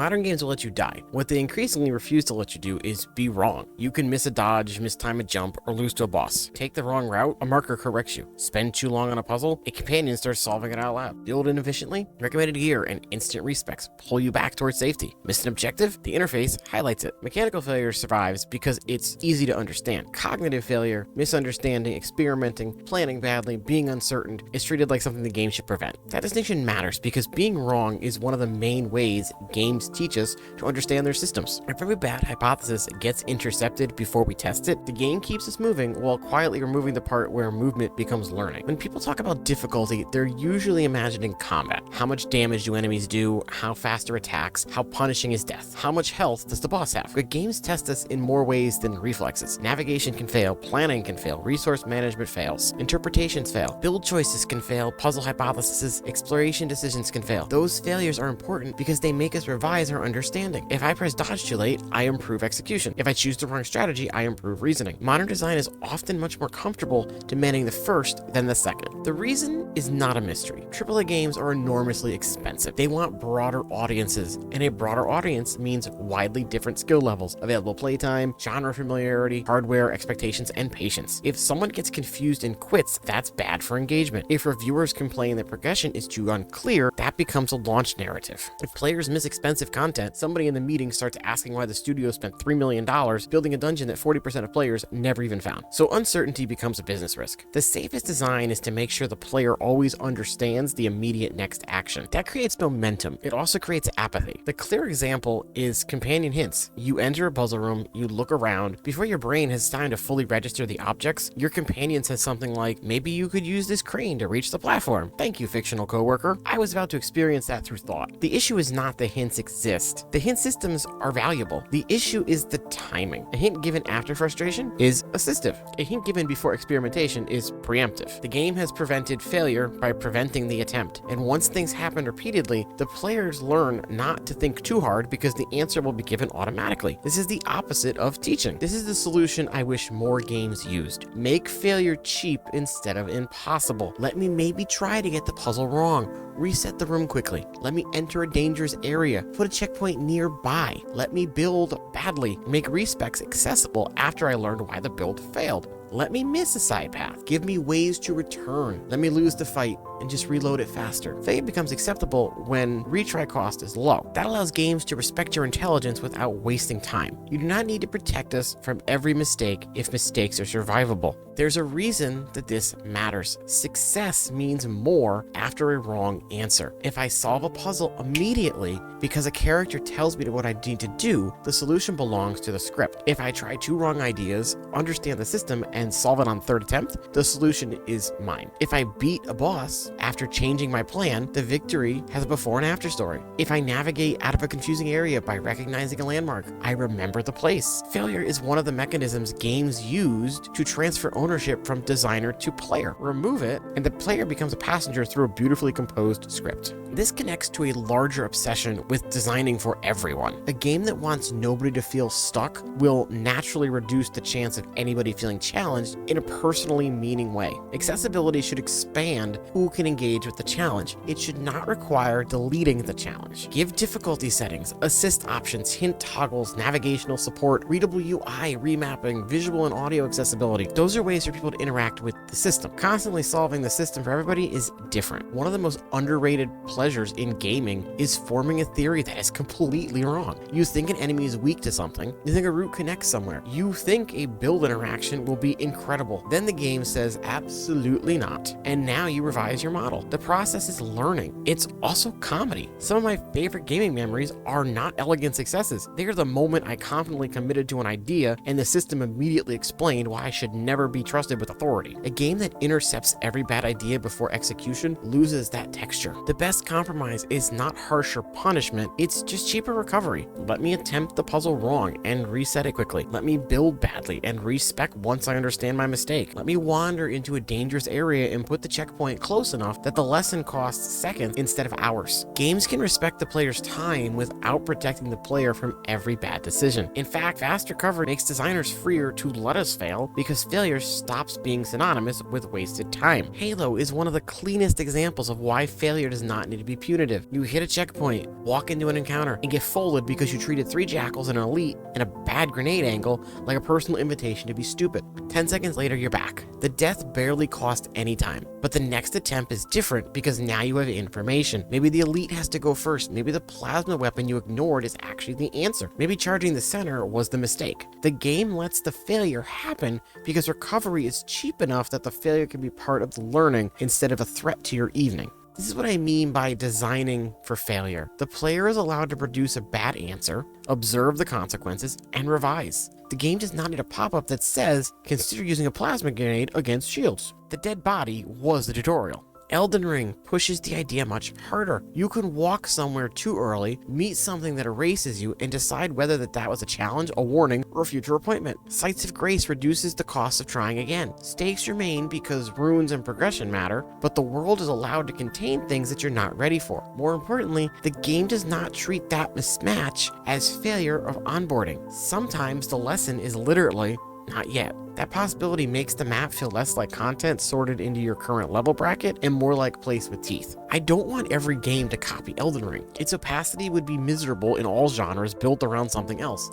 Modern games will let you die. What they increasingly refuse to let you do is be wrong. You can miss a dodge, mistime a jump, or lose to a boss. Take the wrong route, a marker corrects you. Spend too long on a puzzle, a companion starts solving it out loud. Build inefficiently, recommended gear and instant respecs pull you back towards safety. Miss an objective, the interface highlights it. Mechanical failure survives because it's easy to understand. Cognitive failure, misunderstanding, experimenting, planning badly, being uncertain is treated like something the game should prevent. That distinction matters because being wrong is one of the main ways games teach us to understand their systems. If every bad hypothesis gets intercepted before we test it, the game keeps us moving while quietly removing the part where movement becomes learning. When people talk about difficulty, they're usually imagining combat. How much damage do enemies do? How fast are attacks? How punishing is death? How much health does the boss have? But games test us in more ways than reflexes. Navigation can fail, planning can fail, resource management fails, interpretations fail, build choices can fail, puzzle hypotheses, exploration decisions can fail. Those failures are important because they make us revise our understanding. If I press dodge too late, I improve execution. If I choose the wrong strategy, I improve reasoning. Modern design is often much more comfortable demanding the first than the second. The reason is not a mystery. AAA games are enormously expensive. They want broader audiences, and a broader audience means widely different skill levels, available playtime, genre familiarity, hardware expectations, and patience. If someone gets confused and quits, that's bad for engagement. If reviewers complain that progression is too unclear, that becomes a launch narrative. If players miss expensive content, somebody in the meeting starts asking why the studio spent $3 million building a dungeon that 40% of players never even found. So uncertainty becomes a business risk. The safest design is to make sure the player always understands the immediate next action. That creates momentum. It also creates apathy. The clear example is companion hints. You enter a puzzle room, you look around. Before your brain has time to fully register the objects, your companion says something like, maybe you could use this crane to reach the platform. Thank you, fictional coworker. I was about to experience that through thought. The issue is not the hints exist. The hint systems are valuable. The issue is the timing. A hint given after frustration is assistive. A hint given before experimentation is preemptive. The game has prevented failure by preventing the attempt. And once things happen repeatedly, the players learn not to think too hard because the answer will be given automatically. This is the opposite of teaching. This is the solution I wish more games used. Make failure cheap instead of impossible. Let me maybe try to get the puzzle wrong. Reset the room quickly. Let me enter a dangerous area. Put a checkpoint nearby. Let me build badly. Make respecs accessible after I learned why the build failed. Let me miss a side path. Give me ways to return. Let me lose the fight and just reload it faster. Failure becomes acceptable when retry cost is low. That allows games to respect your intelligence without wasting time. You do not need to protect us from every mistake if mistakes are survivable. There's a reason that this matters. Success means more after a wrong answer. If I solve a puzzle immediately because a character tells me what I need to do, the solution belongs to the script. If I try two wrong ideas, understand the system, and solve it on third attempt, the solution is mine. If I beat a boss after changing my plan, the victory has a before and after story. If I navigate out of a confusing area by recognizing a landmark, I remember the place. Failure is one of the mechanisms games used to transfer ownership from designer to player. Remove it, and the player becomes a passenger through a beautifully composed script. This connects to a larger obsession with designing for everyone. A game that wants nobody to feel stuck will naturally reduce the chance of anybody feeling challenged in a personally meaning way. Accessibility should expand who can engage with the challenge. It should not require deleting the challenge. Give difficulty settings, assist options, hint toggles, navigational support, readable UI, remapping, visual and audio accessibility. Those are ways for people to interact with the system. Constantly solving the system for everybody is different. One of the most underrated pleasures in gaming is forming a theory that is completely wrong. You think an enemy is weak to something, you think a route connects somewhere, you think a build interaction will be incredible. Then the game says absolutely not, and now you revise your model. The process is learning. It's also comedy. Some of my favorite gaming memories are not elegant successes. They are the moment I confidently committed to an idea and the system immediately explained why I should never be trusted with authority. A game that intercepts every bad idea before execution loses that texture. The best compromise is not harsher punishment, it's just cheaper recovery. Let me attempt the puzzle wrong and reset it quickly. Let me build badly and respec once I understand my mistake. Let me wander into a dangerous area and put the checkpoint close enough enough that the lesson costs seconds instead of hours. Games can respect the player's time without protecting the player from every bad decision. In fact, fast recovery makes designers freer to let us fail because failure stops being synonymous with wasted time. Halo is one of the cleanest examples of why failure does not need to be punitive. You hit a checkpoint, walk into an encounter, and get folded because you treated 3 jackals and an elite and a bad grenade angle like a personal invitation to be stupid. 10 seconds later, you're back. The death barely cost any time, but the next attempt is different because now you have information. Maybe the elite has to go first. Maybe the plasma weapon you ignored is actually the answer. Maybe charging the center was the mistake. The game lets the failure happen because recovery is cheap enough that the failure can be part of the learning instead of a threat to your evening. This is what I mean by designing for failure. The player is allowed to produce a bad answer, observe the consequences, and revise. The game does not need a pop-up that says, consider using a plasma grenade against shields. The dead body was the tutorial. Elden Ring pushes the idea much harder. You can walk somewhere too early, meet something that erases you, and decide whether that was a challenge, a warning, or a future appointment. Sights of Grace reduces the cost of trying again. Stakes remain because runes and progression matter, but the world is allowed to contain things that you're not ready for. More importantly, the game does not treat that mismatch as failure of onboarding. Sometimes the lesson is literally not yet. That possibility makes the map feel less like content sorted into your current level bracket and more like place with teeth. I don't want every game to copy Elden Ring. Its opacity would be miserable in all genres built around something else.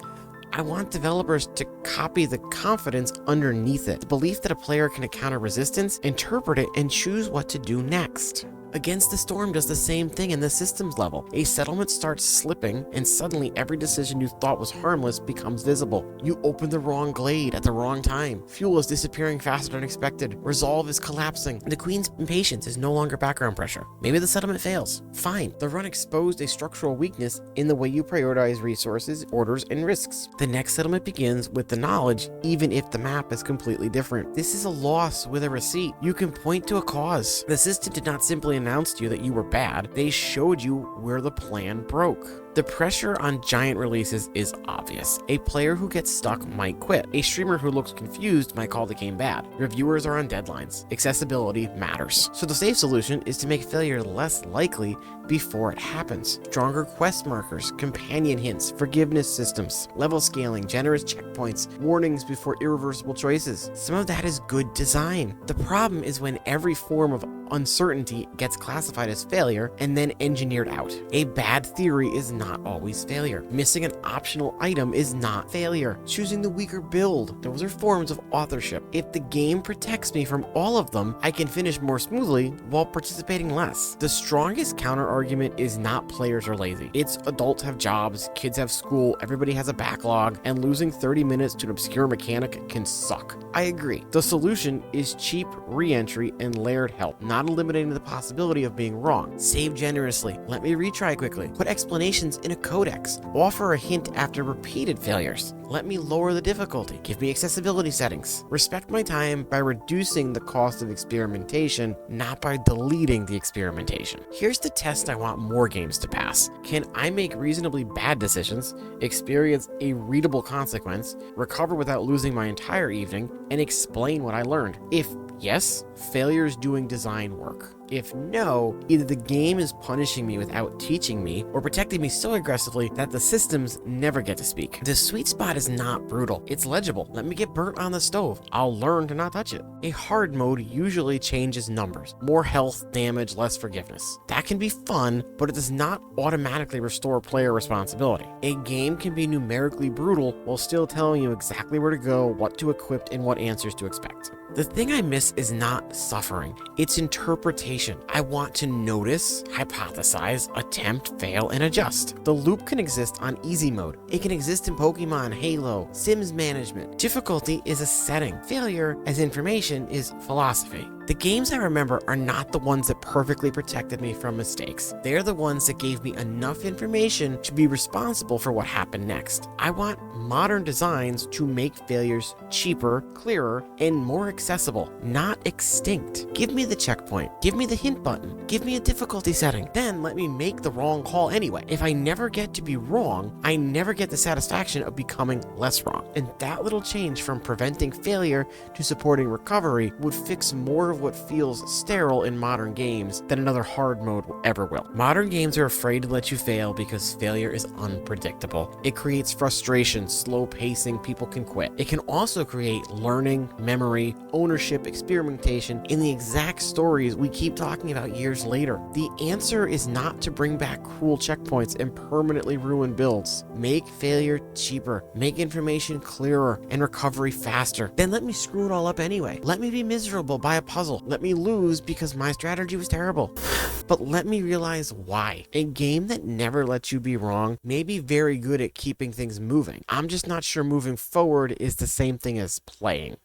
I want developers to copy the confidence underneath it, the belief that a player can encounter resistance, interpret it, and choose what to do next. Against the Storm does the same thing in the systems level. A settlement starts slipping, and suddenly every decision you thought was harmless becomes visible. You open the wrong glade at the wrong time. Fuel is disappearing faster than expected. Resolve is collapsing. The Queen's impatience is no longer background pressure. Maybe the settlement fails. Fine. The run exposed a structural weakness in the way you prioritize resources, orders, and risks. The next settlement begins with the knowledge, even if the map is completely different. This is a loss with a receipt. You can point to a cause. The system did not simply announced to you that you were bad, they showed you where the plan broke. The pressure on giant releases is obvious. A player who gets stuck might quit. A streamer who looks confused might call the game bad. Reviewers are on deadlines. Accessibility matters. So the safe solution is to make failure less likely before it happens. Stronger quest markers, companion hints, forgiveness systems, level scaling, generous checkpoints, warnings before irreversible choices. Some of that is good design. The problem is when every form of uncertainty gets classified as failure and then engineered out. A bad theory is not always failure. Missing an optional item is not failure. Choosing the weaker build, those are forms of authorship. If the game protects me from all of them, I can finish more smoothly while participating less. The strongest counter argument is not players are lazy. It's adults have jobs, kids have school, everybody has a backlog, and losing 30 minutes to an obscure mechanic can suck. I agree. The solution is cheap re-entry and layered help, not eliminating the possibility of being wrong. Save generously. Let me retry quickly. Put explanations in a codex. Offer a hint after repeated failures. Let me lower the difficulty. Give me accessibility settings. Respect my time by reducing the cost of experimentation, not by deleting the experimentation. Here's the test I want more games to pass. Can I make reasonably bad decisions, experience a readable consequence, recover without losing my entire evening, and explain what I learned? If yes, failure is doing design work. If no, either the game is punishing me without teaching me or protecting me so aggressively that the systems never get to speak. The sweet spot is not brutal. It's legible. Let me get burnt on the stove. I'll learn to not touch it. A hard mode usually changes numbers. More health, damage, less forgiveness. That can be fun, but it does not automatically restore player responsibility. A game can be numerically brutal while still telling you exactly where to go, what to equip, and what answers to expect. The thing I miss is not suffering. It's interpretation. I want to notice, hypothesize, attempt, fail, and adjust. The loop can exist on easy mode. It can exist in Pokémon, Halo, Sims management. Difficulty is a setting. Failure as information is philosophy. The games I remember are not the ones that perfectly protected me from mistakes. They're the ones that gave me enough information to be responsible for what happened next. I want modern designs to make failures cheaper, clearer, and more accessible, not extinct. Give me the checkpoint. Give me the hint button. Give me a difficulty setting. Then let me make the wrong call anyway. If I never get to be wrong, I never get the satisfaction of becoming less wrong. And that little change from preventing failure to supporting recovery would fix more of of what feels sterile in modern games than another hard mode ever will. Modern games are afraid to let you fail because failure is unpredictable. It creates frustration, slow pacing, people can quit. It can also create learning, memory, ownership, experimentation in the exact stories we keep talking about years later. The answer is not to bring back cruel checkpoints and permanently ruin builds. Make failure cheaper, make information clearer, and recovery faster. Then let me screw it all up anyway. Let me be miserable by a puzzle. Let me lose because my strategy was terrible. But let me realize why. A game that never lets you be wrong may be very good at keeping things moving. I'm just not sure moving forward is the same thing as playing.